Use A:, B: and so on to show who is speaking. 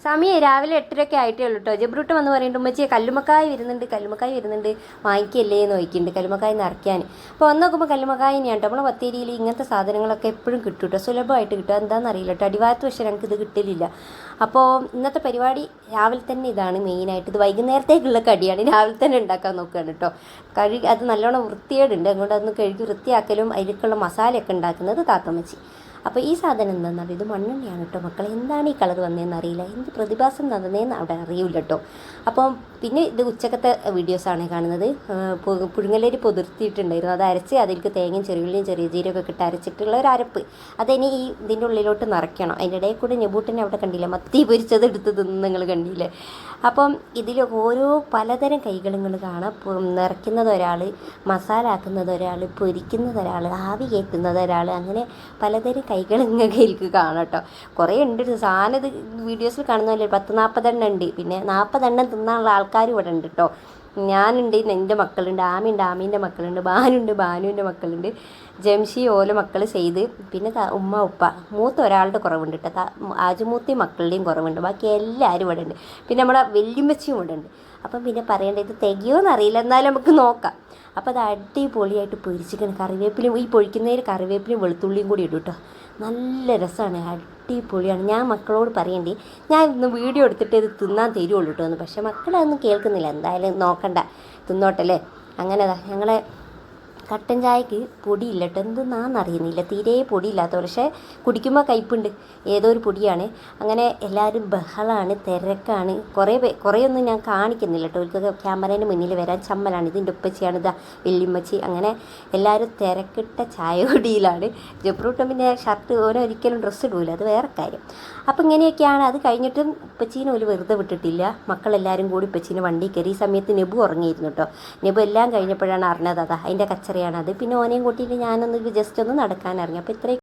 A: സമയം രാവിലെ 8:30 ആയിട്ടേ ഉള്ളൂ കേട്ടോ. ജബ്രൂട്ട് വന്ന് പറയുന്നുണ്ട് ഉമ്മച്ചിയെ കല്ലുമ്മക്കായ് വരുന്നുണ്ട് വാങ്ങിക്കല്ലേ എന്ന് ചോദിക്കുന്നുണ്ട്, കല്ലുമ്മക്കായ് നിറയ്ക്കാൻ. അപ്പോൾ വന്ന് നോക്കുമ്പോൾ കല്ലുമ്മക്കായ തന്നെയാണ് കേട്ടോ. നമ്മളെ ബത്തേരിയിൽ ഇങ്ങനത്തെ സാധനങ്ങളൊക്കെ എപ്പോഴും കിട്ടും കേട്ടോ, സുലഭമായിട്ട് കിട്ടും. എന്താണെന്ന് അറിയില്ല കേട്ടോ, അടിവാരത്ത് പക്ഷേ ഞങ്ങൾക്ക് ഇത് കിട്ടലില്ല. അപ്പോൾ ഇന്നത്തെ പരിപാടി രാവിലെ തന്നെ ഇതാണ് മെയിനായിട്ട്. ഇത് വൈകുന്നേരത്തേക്കുള്ള കടിയാണ്, രാവിലെ തന്നെ ഉണ്ടാക്കാൻ നോക്കുകയാണ് കേട്ടോ. അത് നല്ലോണം വൃത്തിയേടുണ്ട്, അങ്ങോട്ട് അതൊന്ന് കഴുകി വൃത്തിയാക്കലും അതിലേക്കുള്ള മസാലയൊക്കെ ഉണ്ടാക്കുന്നത് താത്തമ്മച്ചി. അപ്പോൾ ഈ സാധനം എന്താണെന്ന് അറിയാം, ഇത് മണ്ണെണ്ണയാണ് കേട്ടോ മക്കളെ. എന്താണ് ഈ കളർ വന്നതെന്ന് അറിയില്ല, എന്ത് പ്രതിഭാസം നടന്നതെന്ന് അവിടെ അറിയില്ല കേട്ടോ. അപ്പം പിന്നെ ഇത് ഉച്ചക്കത്തെ വീഡിയോസാണ് കാണുന്നത്. പുഴുങ്ങലരി പൊതിർത്തിയിട്ടുണ്ടായിരുന്നു, അത് അരച്ച് അതിലേക്ക് തേങ്ങയും ചെറുള്ളിയും ചെറിയ ജീരകമൊക്കെ ഇട്ട് അരച്ചിട്ടുള്ള ഒരു അരപ്പ്. അതിനി ഈ ഇതിൻ്റെ ഉള്ളിലോട്ട് നിറയ്ക്കണം. അതിൻ്റെ ഇടയിൽ കൂടെ നെബൂട്ടിനെ അവിടെ കണ്ടില്ല, മത്തി പൊരിച്ചത് എടുത്ത് തിന്ന് നിങ്ങൾ കണ്ടില്ലേ. അപ്പം ഇതിൽ ഓരോ പലതരം കൈകളുങ്ങൾ കാണാം. നിറയ്ക്കുന്നത് ഒരാൾ, മസാല ആക്കുന്നത് ഒരാൾ, പൊരിക്കുന്നത് ഒരാൾ, ആവി കയറ്റുന്നത് ഒരാൾ, അങ്ങനെ പലതരം കൈകൾ ഇങ്ങനെ എനിക്ക് കാണാം കേട്ടോ. കുറേ ഉണ്ട് സാധനം. ഇത് വീഡിയോസിൽ കാണുന്നതല്ലേ 10-40 എണ്ണം ഉണ്ട്. പിന്നെ 40 എണ്ണം തിന്നാനുള്ള ആൾക്കാർ ഇവിടെ ഉണ്ട് കേട്ടോ. ഞാനുണ്ട്, എൻ്റെ മക്കളുണ്ട്, ആമീൻ്റെ മക്കളുണ്ട്, ബാനുവിൻ്റെ മക്കളുണ്ട്, ജംഷി ഓല മക്കൾ ചെയ്ത്, പിന്നെ ഉമ്മ ഉപ്പ മൂത്ത ഒരാളുടെ കുറവുണ്ട് കേട്ടോ. ആജുമൂത്തി മക്കളുടെയും കുറവുണ്ട്. ബാക്കി എല്ലാവരും ഇവിടെ ഉണ്ട്. പിന്നെ നമ്മുടെ വല്യമ്മച്ചിയും ഇവിടെ ഉണ്ട്. അപ്പം പിന്നെ പറയേണ്ടത് ഇത് തികയോന്ന് അറിയില്ല, എന്നാലും നമുക്ക് നോക്കാം. അപ്പോൾ അത് അടിപൊളിയായിട്ട് പൊരിച്ചിരിക്കണം. കറിവേപ്പിലും ഈ പൊഴിക്കുന്നതിൽ കറിവേപ്പിലും വെളുത്തുള്ളിയും കൂടി ഇടും കേട്ടോ. നല്ല രസമാണ്, അടിപൊളിയാണ്. ഞാൻ മക്കളോട് പറയണ്ടേ, ഞാൻ ഇന്ന് വീഡിയോ എടുത്തിട്ട് ഇത് തിന്നാൻ തരുള്ളൂ കേട്ടോ എന്ന്. പക്ഷേ മക്കളതൊന്നും കേൾക്കുന്നില്ല. എന്തായാലും നോക്കണ്ട, തിന്നോട്ടല്ലേ. അങ്ങനെതാ ഞങ്ങളെ കട്ടൻ ചായക്ക് പൊടിയില്ല കേട്ടോ, എന്തെന്നാണെന്നറിയുന്നില്ല, തീരെ പൊടിയില്ലാത്ത. പക്ഷേ കുടിക്കുമ്പോൾ കയ്പുണ്ട്, ഏതോ ഒരു പൊടിയാണ്. അങ്ങനെ എല്ലാവരും ബഹളമാണ്, തിരക്കാണ്. കുറേയൊന്നും ഞാൻ കാണിക്കുന്നില്ല കേട്ടോ, ഒരിക്കൽ ക്യാമറേൻ്റെ മുന്നിൽ വരാൻ ചമ്മലാണ്. ഇതിൻ്റെ ഉപ്പച്ചിയാണ്, ഇതാ വെല്ലുമ്മച്ചി. അങ്ങനെ എല്ലാവരും തിരക്കിട്ട ചായ കുടിയിലാണ്. ജബ്രൂട്ടും പിന്നെ ഷർട്ട് ഒരിക്കലും ഡ്രസ്സ് ഇടൂല, അത് വേറെ കാര്യം. അപ്പം ഇങ്ങനെയൊക്കെയാണ്. അത് കഴിഞ്ഞിട്ടും ഉപ്പച്ചീനെ ഒരു വെറുതെ വിട്ടിട്ടില്ല. മക്കളെല്ലാവരും കൂടി ഉപ്പച്ചീനെ വണ്ടി കയറി. ഈ സമയത്ത് നെബു ഉറങ്ങിയിരുന്നു കേട്ടോ. നെബു എല്ലാം കഴിഞ്ഞപ്പോഴാണ് അറിഞ്ഞത്, അതാ അതിൻ്റെ കച്ചറയാണത്. പിന്നെ ഓനെയും കൂട്ടിയിട്ട് ഞാനൊന്ന് ജസ്റ്റ് ഒന്ന് നടക്കാൻ ഇറങ്ങി. അപ്പോൾ ഇത്രയും